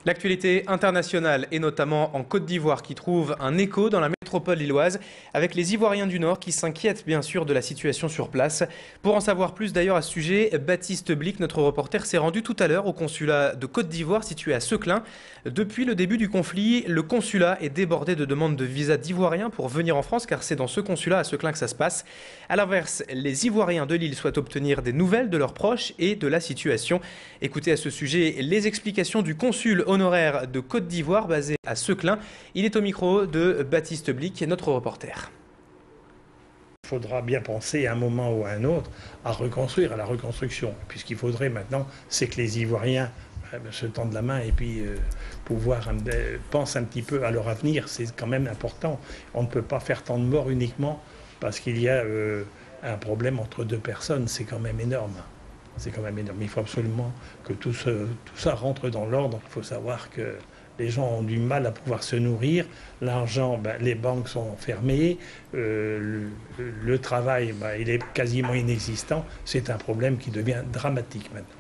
L'actualité internationale et notamment en Côte d'Ivoire qui trouve un écho dans la métropole lilloise avec les Ivoiriens du Nord qui s'inquiètent bien sûr de la situation sur place. Pour en savoir plus d'ailleurs à ce sujet, Baptiste Blic, notre reporter, s'est rendu tout à l'heure au consulat de Côte d'Ivoire situé à Seclin. Depuis le début du conflit, le consulat est débordé de demandes de visa d'Ivoiriens pour venir en France car c'est dans ce consulat à Seclin que ça se passe. A l'inverse, les Ivoiriens de l'île souhaitent obtenir des nouvelles de leurs proches et de la situation. Écoutez à ce sujet les explications du consul honoraire de Côte d'Ivoire basé à Seclin. Il est au micro de Baptiste Blic, notre reporter. Il faudra bien penser à un moment ou à un autre à reconstruire, à la reconstruction. Puis ce qu'il faudrait maintenant, c'est que les Ivoiriens se tendent la main et puis pensent un petit peu à leur avenir. C'est quand même important. On ne peut pas faire tant de morts uniquement parce qu'il y a un problème entre deux personnes. C'est quand même énorme. C'est quand même énorme. Il faut absolument que tout ça rentre dans l'ordre. Il faut savoir que les gens ont du mal à pouvoir se nourrir. L'argent, les banques sont fermées. Le travail, il est quasiment inexistant. C'est un problème qui devient dramatique maintenant.